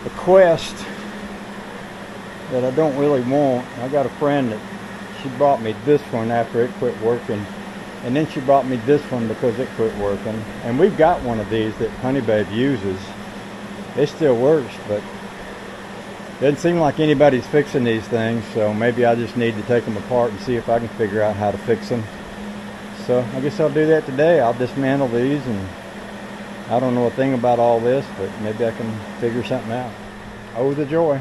a Quest that I don't really want. I got a friend that she brought me this one after it quit working, and then she brought me this one because it quit working. And we've got one of these that Honey Babe uses. It still works, but doesn't seem like anybody's fixing these things, so maybe I just need to take them apart and see if I can figure out how to fix them. So I guess I'll do that today. I'll dismantle these, and I don't know a thing about all this, but maybe I can figure something out. Oh, the joy.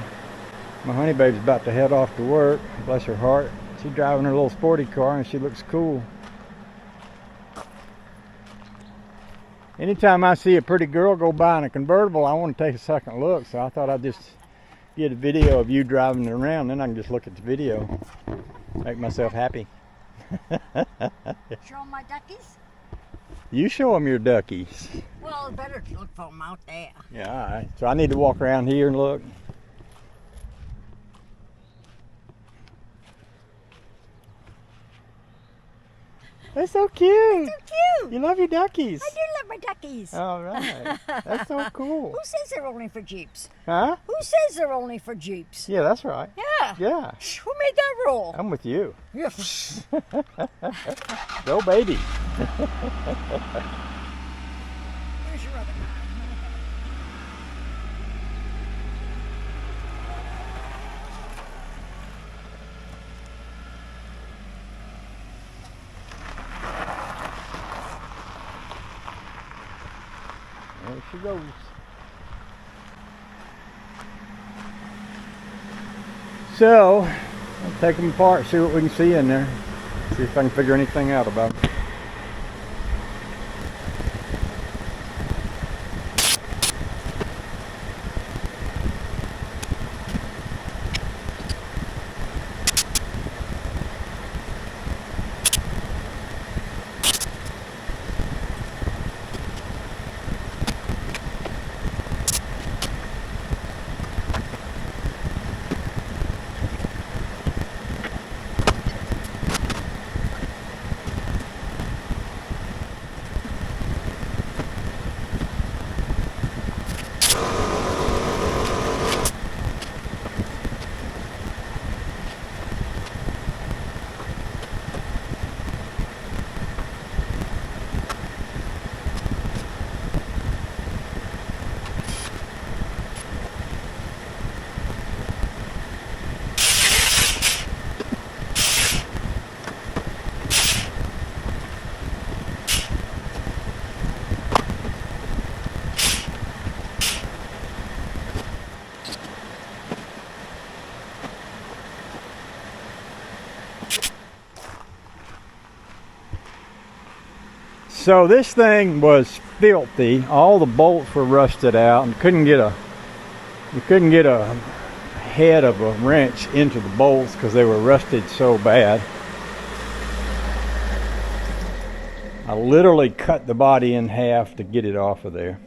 My Honey Babe's about to head off to work. Bless her heart. She's driving her little sporty car and she looks cool. Anytime I see a pretty girl go by in a convertible, I want to take a second look, so I thought I'd just get a video of you driving it around, then I can just look at the video. Make myself happy. Show 'em my duckies? You show them your duckies. Well, it's better to look for them out there. Yeah, all right. So I need to walk around here and look. They're so cute. They're so cute. You love your duckies. I do love my duckies. All right. That's so cool. Who says they're only for Jeeps? Huh? Who says they're only for Jeeps? Yeah, that's right. Yeah. Yeah. Who made that rule? I'm with you. Yeah. Go, baby. Where's your other guy? There she goes. So, I'll take them apart, see what we can see in there. See if I can figure anything out about them. So this thing was filthy. All the bolts were rusted out, and we couldn't get a head of a wrench into the bolts because they were rusted so bad. I literally cut the body in half to get it off of there.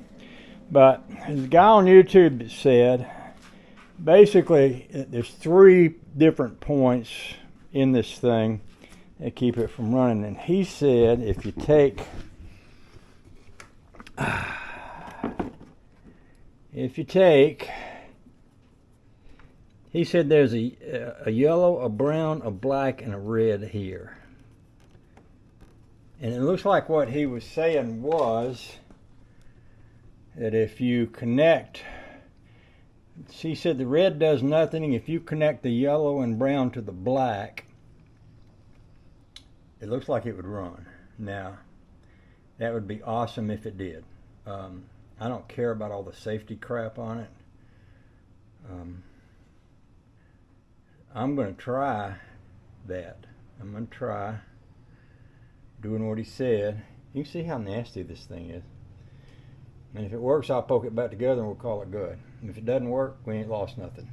But as the guy on YouTube said, basically there's 3 different points in this thing that keep it from running. And he said if you take he said there's a yellow, a brown, a black, and a red here. And it looks like what he was saying was that if you connect, he said the red does nothing. If you connect the yellow and brown to the black, it looks like it would run. Now, that would be awesome if it did. I don't care about all the safety crap on it. I'm going to try that. I'm going to try doing what he said. You can see how nasty this thing is. And if it works, I'll poke it back together and we'll call it good. And if it doesn't work, we ain't lost nothing.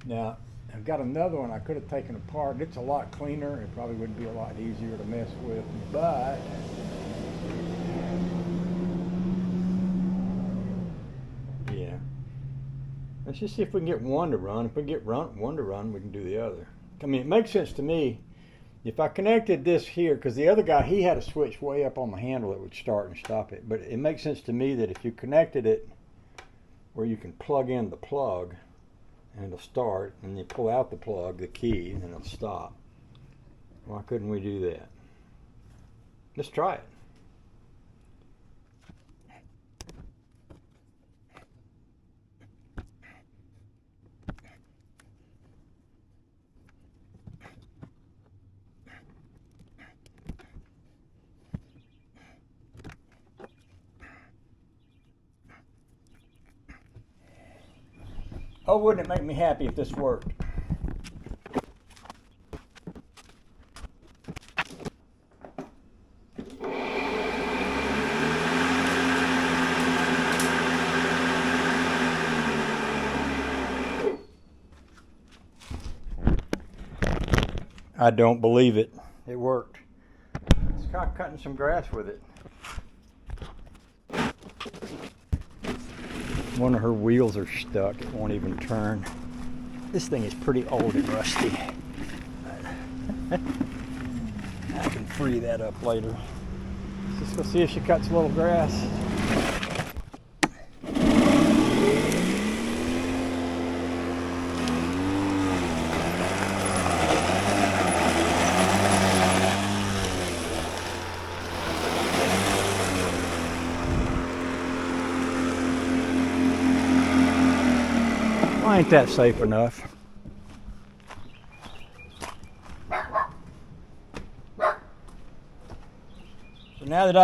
Now, I've got another one I could have taken apart. It's a lot cleaner. It probably would be a lot easier to mess with, but yeah. Let's just see if we can get one to run. If we get one to run, we can do the other. I mean, it makes sense to me. If I connected this here, because the other guy, he had a switch way up on the handle that would start and stop it. But it makes sense to me that if you connected it where you can plug in the plug and it'll start, and you pull out the plug, the key, and it'll stop. Why couldn't we do that? Let's try it. Oh, wouldn't it make me happy if this worked? I don't believe it. It worked. Let's try cutting some grass with it. One of her wheels are stuck. It won't even turn. This thing is pretty old and rusty. I can free that up later. Let's just go see if she cuts a little grass. Well, ain't that safe enough? So now that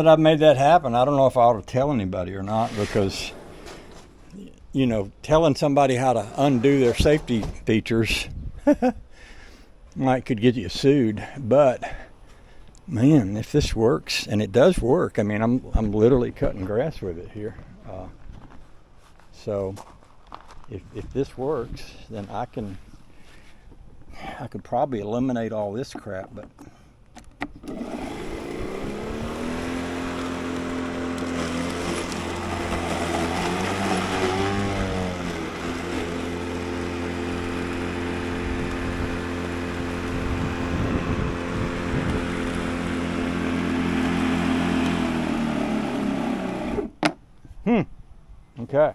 I've made that happen, I don't know if I ought to tell anybody or not, because you know, telling somebody how to undo their safety features could get you sued. But man, if this works, and it does work, I mean, I'm literally cutting grass with it here. So if this works, then I could probably eliminate all this crap, but okay.